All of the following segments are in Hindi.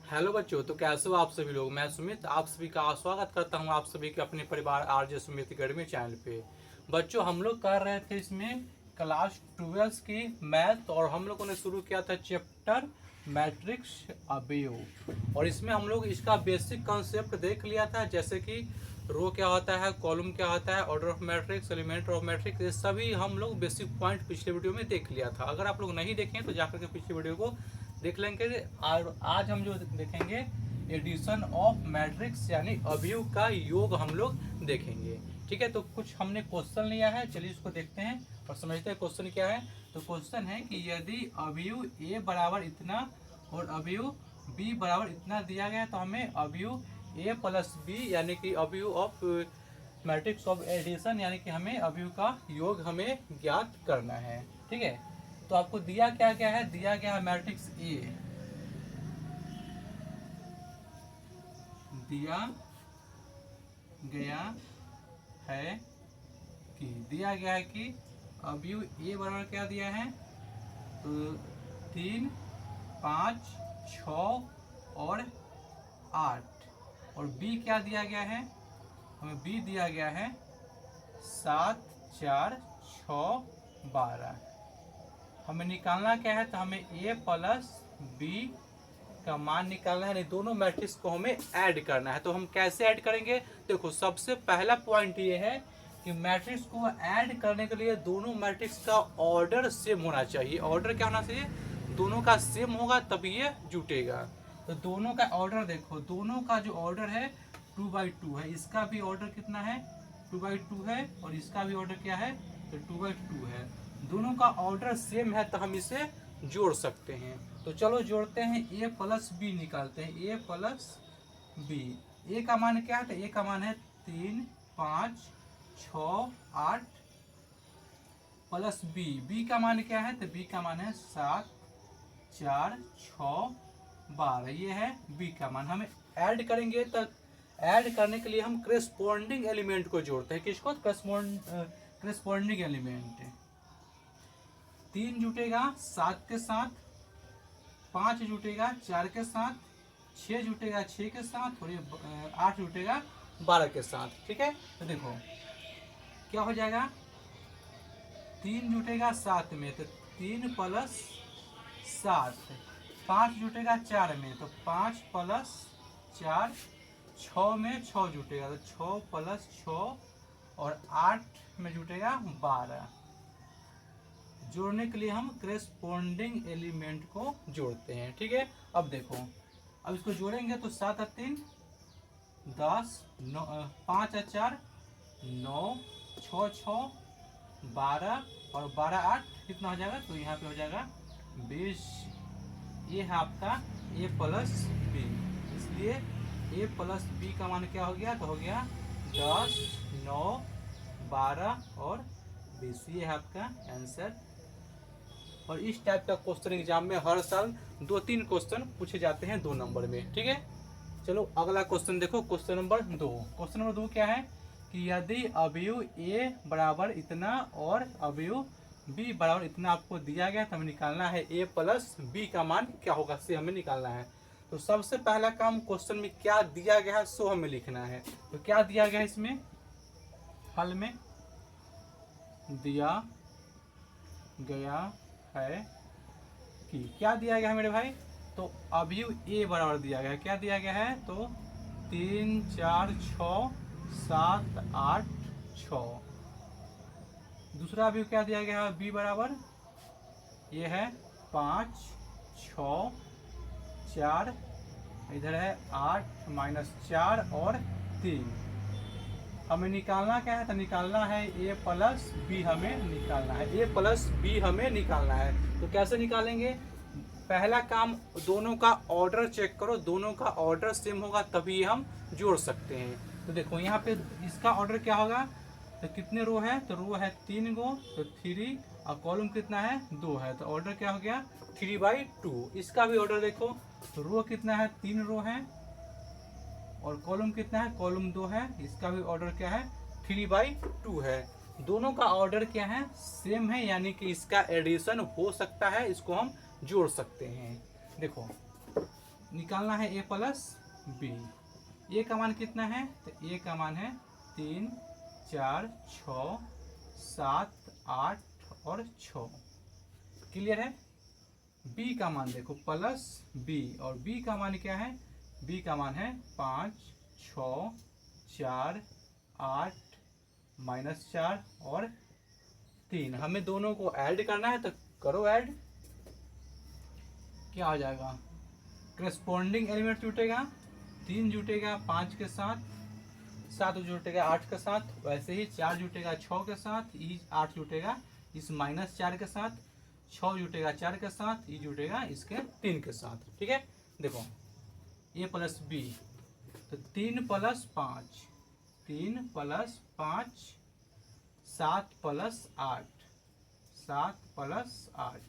हेलो बच्चों, तो कैसे हो आप सभी लोग। मैं सुमित आप सभी का स्वागत करता हूं आप सभी के अपने परिवार आरजे सुमित अकेडमी चैनल पे। बच्चों, हम लोग कर रहे थे इसमें क्लास 12 की मैथ, और हम लोगों ने शुरू किया था चैप्टर मैट्रिक्स अवयव। और इसमें हम लोग इसका बेसिक कॉन्सेप्ट देख लिया था, जैसे कि रो क्या होता है, कॉलम क्या होता है, order of matrix, element of matrix, ये सभी हम लोग बेसिक पॉइंट पिछले वीडियो में देख लिया था। अगर आप लोग नहीं देखें तो जाकर के पिछले वीडियो को देख लेंगे। और आज हम जो देखेंगे एडिशन ऑफ मैट्रिक्स यानी अवयव का योग हम लोग देखेंगे। ठीक है, तो कुछ हमने क्वेश्चन लिया है, चलिए इसको देखते हैं और समझते हैं क्वेश्चन क्या है। तो क्वेश्चन है कि यदि अवयव ए बराबर इतना और अवयव बी बराबर इतना दिया गया, तो हमें अवयव ए प्लस बी यानी कि अवयव ऑफ मैट्रिक्स ऑफ एडिशन यानी कि हमें अवयव का योग हमें ज्ञात करना है। ठीक है, तो आपको दिया क्या क्या है, दिया गया है मैट्रिक्स ए, दिया गया है कि दिया गया है कि अवयव ए बराबर क्या दिया है, तो 3, 5, 6 और 8। और बी क्या दिया गया है, हमें बी दिया गया है 7, 4, 6, 12। हमें निकालना क्या है, तो हमें ए प्लस बी का मान निकालना है, नहीं दोनों मैट्रिक्स को हमें ऐड करना है। तो हम कैसे ऐड करेंगे, देखो सबसे पहला पॉइंट ये है कि मैट्रिक्स को ऐड करने के लिए दोनों मैट्रिक्स का ऑर्डर सेम होना चाहिए। ऑर्डर क्या होना चाहिए, दोनों का सेम होगा तभी ये जुटेगा। तो दोनों का ऑर्डर देखो, दोनों का जो ऑर्डर है 2/2 है, इसका भी ऑर्डर कितना है 2/2 है, और इसका भी ऑर्डर क्या है, तो 2/2 है। दोनों का ऑर्डर सेम है तो हम इसे जोड़ सकते हैं। तो चलो जोड़ते हैं, ए प्लस बी निकालते हैं, ए प्लस बी। ए का मान क्या है, तो ए का मान है 3, 5, 6, 8 प्लस बी। बी का मान क्या है, तो बी का मान है 7, 4, 6, 12। ये है बी का मान। हमें ऐड करेंगे तो ऐड करने के लिए हम करेस्पॉन्डिंग एलिमेंट को जोड़ते हैं। किसको, करेस्पॉन्डिंग एलिमेंट। 3 जुटेगा 7 के साथ, 5 जुटेगा 4 के साथ, 6 जुटेगा 6 के साथ, और ये 8 जुटेगा 12 के साथ। ठीक है, तो देखो क्या हो जाएगा, 3 जुटेगा 7 में तो 3 प्लस 7, 5 जुटेगा 4 में तो 5 प्लस 4, 6 में 6 जुटेगा तो 6 प्लस 6, और 8 में जुटेगा 12। जोड़ने के लिए हम करेस्पॉन्डिंग एलिमेंट को जोड़ते हैं। ठीक है, अब देखो, अब इसको जोड़ेंगे तो 7 और 3 10, 5 और 4 9, 6 6 12, और 12 8 कितना हो जाएगा, तो यहाँ पे हो जाएगा 20। ये है आपका ए प्लस बी, इसलिए ए प्लस बी का मान क्या हो गया, तो हो गया 10, 9, 12 और 20। ये है आपका आंसर। और इस टाइप का क्वेश्चन एग्जाम में हर साल 2-3 क्वेश्चन पूछे जाते हैं 2 नंबर में। ठीक है, चलो अगला क्वेश्चन देखो, क्वेश्चन नंबर 2। क्वेश्चन नंबर 2 क्या है कि यदि अवयव ए बराबर इतना और अवयव बी बराबर इतना आपको दिया गया, तो हमें निकालना है ए प्लस बी का मान क्या होगा, से हमें निकालना है। तो सबसे पहला काम क्वेश्चन में क्या दिया गया है सो हमें लिखना है। तो क्या दिया गया है, इसमें हल में दिया गया है कि क्या दिया गया है मेरे भाई, तो अवयव ए बराबर दिया गया है। क्या दिया गया है, तो 3, 4, 6, 7, 8, 6। दूसरा अवयव क्या दिया गया है, बी बराबर ये है 5, 6, 4, इधर है 8 माइनस 4 और 3। हमें निकालना क्या है, तो निकालना है ए प्लस बी, हमें निकालना है ए प्लस बी, हमें निकालना है। तो कैसे निकालेंगे, पहला काम दोनों का ऑर्डर चेक करो, दोनों का ऑर्डर सेम होगा तभी हम जोड़ सकते हैं। तो देखो यहाँ पे इसका ऑर्डर क्या होगा, तो कितने रो है, तो रो है 3 गो तो 3, और कॉलम कितना है 2 है, तो ऑर्डर क्या हो गया 3/2। इसका भी ऑर्डर देखो, तो रो कितना है 3 रो है, और कॉलम कितना है, कॉलम 2 है, इसका भी ऑर्डर क्या है 3/2 है। दोनों का ऑर्डर क्या है, सेम है, यानी कि इसका एडिशन हो सकता है, इसको हम जोड़ सकते हैं। देखो निकालना है ए प्लस बी। ए का मान कितना है, तो ए का मान है 3 4 6 7 8 और 6। क्लियर है। बी का मान देखो प्लस बी, और बी का मान क्या है, बी का मान है 5 6 4 8 -4 और 3। हमें दोनों को ऐड करना है, तो करो ऐड। क्या हो जाएगा, करस्पॉन्डिंग एलिमेंट जुटेगा, 3 जुटेगा 5 के साथ, 7 जुटेगा 8 के साथ, वैसे ही 4 जुटेगा 6 के साथ, 8 जुटेगा इस -4 के साथ, 6 जुटेगा 4 के साथ, जुटेगा इसके 3 के साथ। ठीक है, देखो ए प्लस बी, तो 3 + 5, 3 + 5 7 + 8, 7 + 8,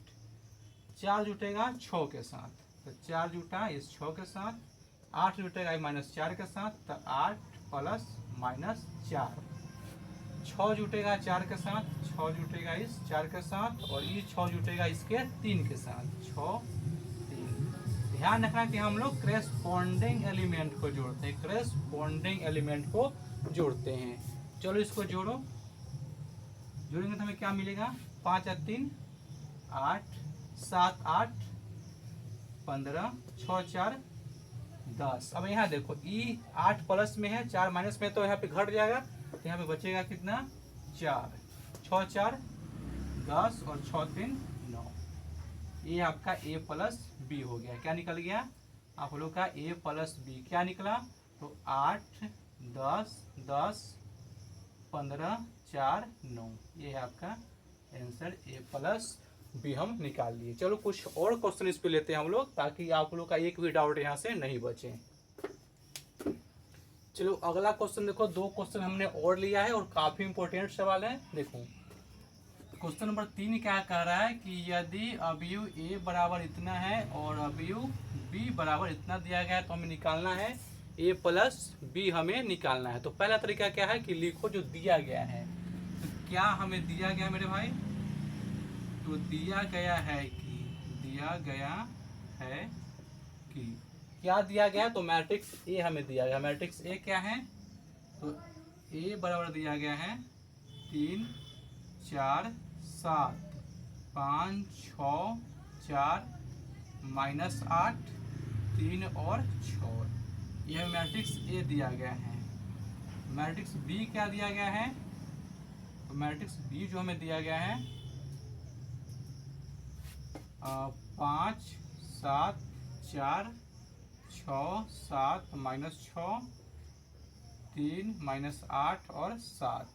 4 जुटेगा 6 के साथ, तो 4 जुटा इस 6 के साथ, 8 जुटेगा -4 के साथ, तो 8 + -4, 6 जुटेगा 4 के साथ, 6 जुटेगा इस 4 के साथ, और ये 6 जुटेगा इसके 3 के साथ, 6 3। ध्यान रखना कि हम लोग करेस्पॉन्डिंग एलिमेंट को जोड़ते हैं, करेस्पॉन्डिंग एलिमेंट को जोड़ते हैं। चलो इसको जोड़ो, जोड़ेंगे तो हमें क्या मिलेगा, 5 और 3 8, 7 8 15, 6 4 10। अब यहाँ देखो ई 8 प्लस में है, 4 माइनस में, तो यहाँ पे घट जाएगा, तो यहाँ पे बचेगा कितना 4, 6 4 10 और 6 3 9। ये आपका ए प्लस बी हो गया। क्या निकल गया आप लोग का, ए प्लस बी क्या निकला, तो 8 10 10 15 4 9। ये है आपका आंसर, ए प्लस बी हम निकाल लिए। चलो कुछ और क्वेश्चन इस पे लेते हैं हम लोग, ताकि आप लोग का एक भी डाउट यहाँ से नहीं बचे। चलो अगला क्वेश्चन देखो, 2 क्वेश्चन हमने और लिया है और काफी इंपॉर्टेंट सवाल है। देखो क्वेश्चन नंबर 3 क्या कह रहा है कि यदि अवयव ए बराबर इतना है और अवयव बी बराबर इतना दिया गया है, तो हमें निकालना है ए प्लस बी, हमें निकालना है। तो पहला तरीका क्या है कि लिखो जो दिया गया है। तो क्या हमें दिया गया मेरे भाई, तो दिया गया है कि क्या दिया गया, तो मैट्रिक्स ए हमें दिया गया। मैट्रिक्स ए क्या है, तो ए बराबर दिया गया है 3 4 7 5 6 4 -8 3 और 6। यह मैट्रिक्स ए दिया गया है। मैट्रिक्स बी क्या दिया गया है, तो मैट्रिक्स बी जो हमें दिया गया है 5 7 4 6 7 -6 3 -8 और 7।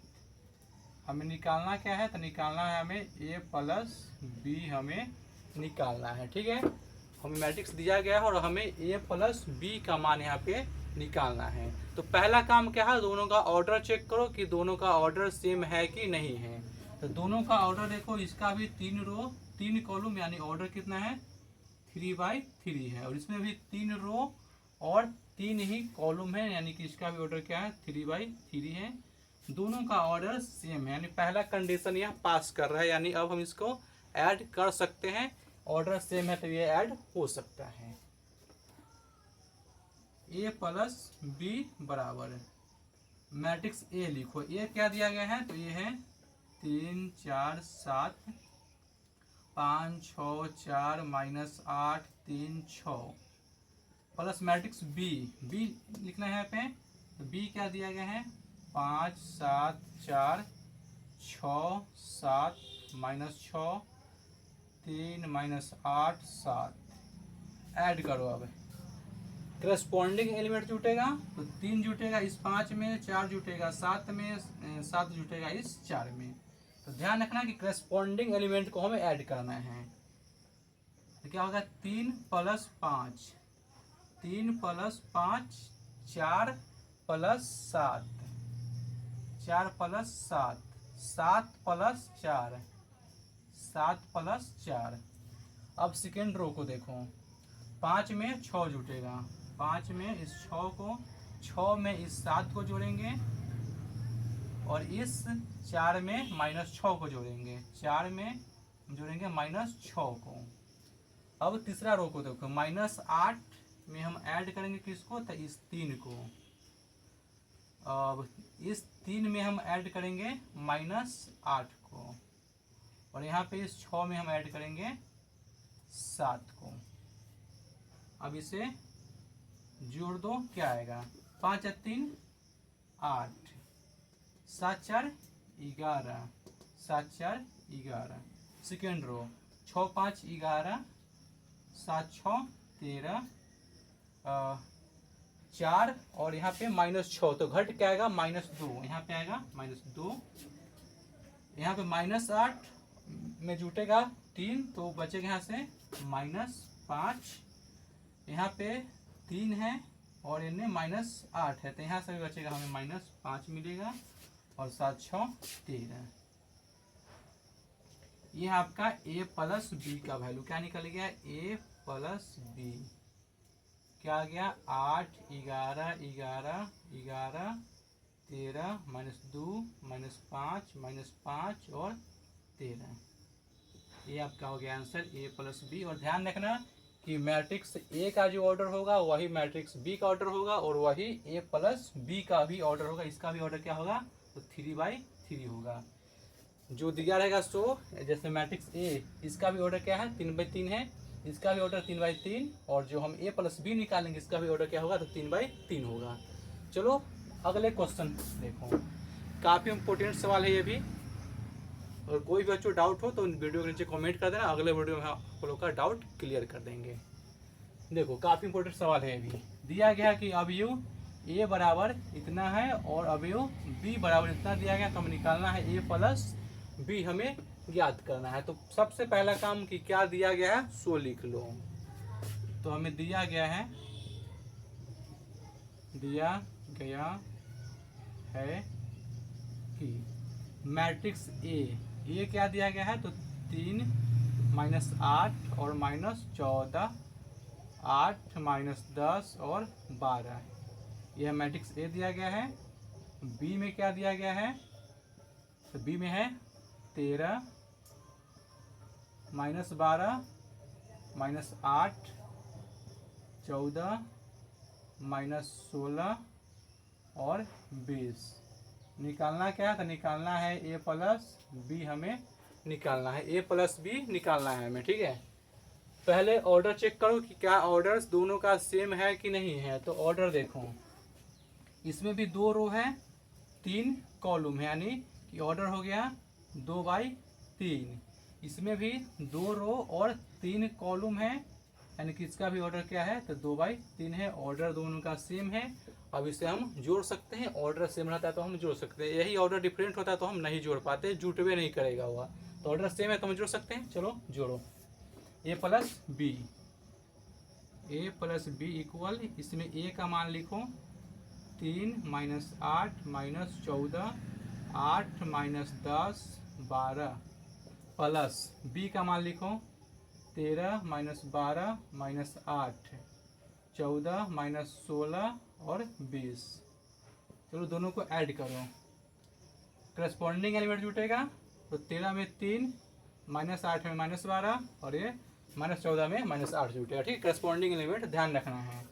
हमें निकालना क्या है, तो निकालना है हमें ए प्लस बी, हमें निकालना है। ठीक है, हमें मैट्रिक्स दिया गया है और हमें ए प्लस बी का मान यहाँ पे निकालना है। तो पहला काम क्या है, दोनों का ऑर्डर चेक करो कि दोनों का ऑर्डर सेम है कि नहीं है। तो दोनों का ऑर्डर देखो, इसका भी 3 रो 3 कॉलम, यानी ऑर्डर कितना है 3/3 है, और इसमें भी 3 रो और 3 ही कॉलम है, यानी कि इसका भी ऑर्डर क्या है 3/3 है। दोनों का ऑर्डर सेम है, यानी पहला कंडीशन यह पास कर रहा है, यानी अब हम इसको ऐड कर सकते हैं। ऑर्डर सेम है तो ये ऐड हो सकता है। ए प्लस बी बराबर मैट्रिक्स ए लिखो। ए क्या दिया गया है, तो ये है 3 4 7 5 6 4 -8 3 6 प्लस मैट्रिक्स बी। बी लिखना है यहाँ पे, तो बी क्या दिया गया है 5 7 4 6 7 -6 3 -8 7। ऐड करो। अब करस्पॉन्डिंग एलिमेंट जुटेगा, तो 3 जुटेगा इस 5 में, 4 जुटेगा 7 में, 7 जुटेगा इस 4 में। तो ध्यान रखना कि करस्पॉन्डिंग एलिमेंट को हमें ऐड करना है। तो क्या होगा 3 + 5, 3 + 5 4 + 7, 4 + 7 7 + 4 7 + 4। अब सेकेंड रो को देखो, 5 में 6 जुटेगा, 5 में इस 6 को, 6 में इस 7 को जोड़ेंगे और इस 4 में -6 को जोड़ेंगे, 4 में जोड़ेंगे -6 को। अब तीसरा रो को देखो, -8 में हम ऐड करेंगे किसको, तो इस 3 को। अब इस 3 में हम ऐड करेंगे -8 को, और यहाँ पे इस 6 में हम ऐड करेंगे 7 को। अब इसे जोड़ दो, क्या आएगा, 5 और 3 8, 7 4 11, 7 4 11। सेकेंड रो 6 5 11, 7 6 13, 4 और यहाँ पे -6, तो घट क्या आएगा, -2। यहाँ पे आएगा -2, यहाँ पे -8 में जुटेगा 3, तो बचेगा यहाँ से -5। यहाँ पे 3 है और इनमें -8 है, तो यहाँ से भी बचेगा हमें -5 मिलेगा, और 7 6 13। ये आपका a प्लस बी का वैल्यू क्या निकल गया, a प्लस बी क्या आ गया, 8 11 11 11 13 -2 -5 -5 और 13। ये आपका हो गया आंसर a प्लस बी। और ध्यान रखना कि मैट्रिक्स ए का जो ऑर्डर होगा वही मैट्रिक्स बी का ऑर्डर होगा, और वही ए प्लस बी का भी ऑर्डर होगा। इसका भी ऑर्डर क्या होगा, तो 3/3 होगा जो दिया रहेगा। सो जैसे मैट्रिक्स ए, इसका भी ऑर्डर क्या है, 3/3 है, इसका भी ऑर्डर 3/3, और जो हम ए प्लस बी निकालेंगे इसका भी ऑर्डर क्या होगा, तो 3/3 होगा। चलो अगले क्वेश्चन देखो, काफ़ी इंपॉर्टेंट सवाल है ये भी, और कोई भी बच्चों डाउट हो तो वीडियो के नीचे कमेंट कर देना, अगले वीडियो में आप लोग का डाउट क्लियर कर देंगे। देखो काफ़ी इंपॉर्टेंट सवाल है ये भी। दिया गया कि अवयव ए बराबर इतना है और अवयव बी बराबर इतना दिया गया, तो हमें निकालना है ए प्लस बी, हमें ज्ञात करना है। तो सबसे पहला काम कि क्या दिया गया है, सो लिख लो। तो हमें दिया गया है कि मैट्रिक्स ए क्या दिया गया है, तो 3 -8 और -14, 8 -10 और 12, यह मैट्रिक्स ए दिया गया है। बी में क्या दिया गया है, तो बी में है 13 -12 -8 14 -16 और 20। निकालना क्या है, तो निकालना है ए प्लस बी, हमें निकालना है ए प्लस बी निकालना है हमें, ठीक है। पहले ऑर्डर चेक करो कि क्या ऑर्डर्स दोनों का सेम है कि नहीं है। तो ऑर्डर देखो, इसमें भी 2 रो है 3 कॉलम है, यानी कि ऑर्डर हो गया 2/3। इसमें भी 2 रो और 3 कॉलम है, यानी कि इसका भी ऑर्डर क्या है, तो 2/3 है। ऑर्डर दोनों का सेम है। अब इसे हम जोड़ सकते हैं, ऑर्डर सेम रहता है तो हम जोड़ सकते हैं, यही ऑर्डर डिफरेंट होता है तो हम नहीं जोड़ पाते, जुटवे नहीं करेगा हुआ। तो ऑर्डर सेम है तो हम जोड़ सकते हैं। चलो जोड़ो, ए प्लस बी इक्वल, इसमें ए का मान लिखो 3 -8 -14 8 -10 12, प्लस बी का मान लिखो 13 -12 -8 14 -16 और 20। चलो दोनों को ऐड करो, करस्पॉन्डिंग एलिमेंट जुटेगा। तो 13 में 3, -8 में -12 और ये -14 में -8 जुटेगा, ठीक है। करस्पॉन्डिंग एलिमेंट ध्यान रखना है।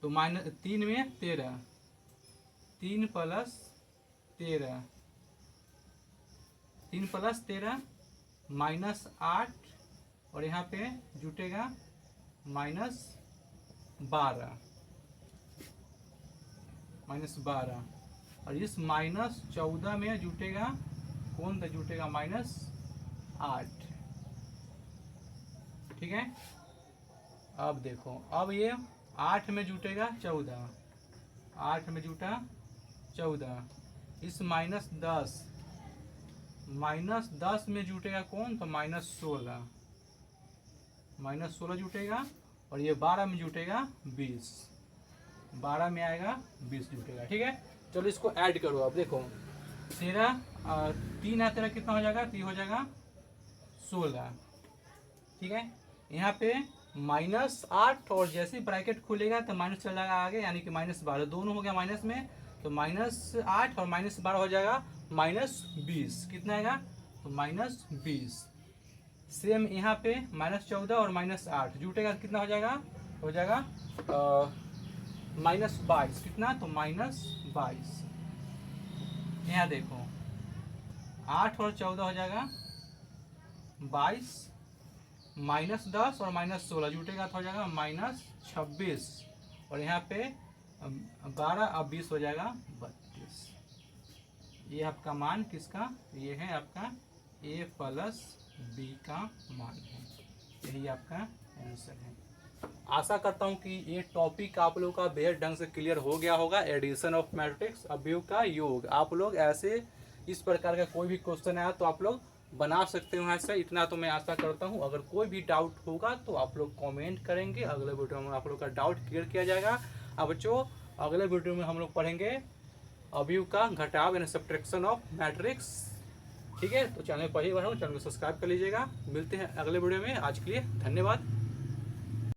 तो -3 में 13, 3 + 13, 3 + 13 -8 और यहाँ पे जुटेगा -12 और इस -14 में जुटेगा कौन, तो जुटेगा -8, ठीक है। अब देखो, अब ये 8 में जुटेगा 14, 8 में जुटा 14, इस -10 में जुटेगा कौन, तो -16 जुटेगा, और ये 12 में जुटेगा 20, 12 में आएगा 20 जुटेगा, ठीक है। चलो इसको ऐड करो। अब देखो 13 3 है 13 कितना हो जाएगा, तो ये हो जाएगा 16, ठीक है। यहाँ पे -8 और जैसे ब्रैकेट खुलेगा तो माइनस चल जाएगा आगे, यानी कि -12 दोनों हो गया माइनस में, तो -8 और -12 हो जाएगा -20, कितना आएगा, तो -20। सेम यहाँ पे -14 और -8 जुटेगा कितना हो जाएगा, हो जाएगा -22, कितना, तो -22। यहाँ देखो 8 और 14 हो जाएगा 22, -10 और -16 जुटेगा तो हो जाएगा -26, और यहाँ पे 12 और 20 हो जाएगा 32। ये आपका मान किसका, ये है आपका a प्लस b का मान है। यही आपका आंसर है। आशा करता हूँ कि ये टॉपिक आप लोगों का बेहद ढंग से क्लियर हो गया होगा। एडिशन ऑफ मैट्रिक्स, अवयव का योग। आप लोग ऐसे इस प्रकार का कोई भी क्वेश्चन आया तो आप लोग बना सकते हो ऐसे, इतना तो मैं आशा करता हूँ। अगर कोई भी डाउट होगा तो आप लोग कमेंट करेंगे, अगले वीडियो में आप लोग का डाउट क्लियर किया जाएगा। अब बच्चों अगले वीडियो में हम लोग पढ़ेंगे अवयव का घटाव यानी सब्ट्रैक्शन ऑफ मैट्रिक्स। ठीक है, तो चैनल पहली बार हो चैनल को सब्सक्राइब कर लीजिएगा। मिलते हैं अगले वीडियो में, आज के लिए धन्यवाद।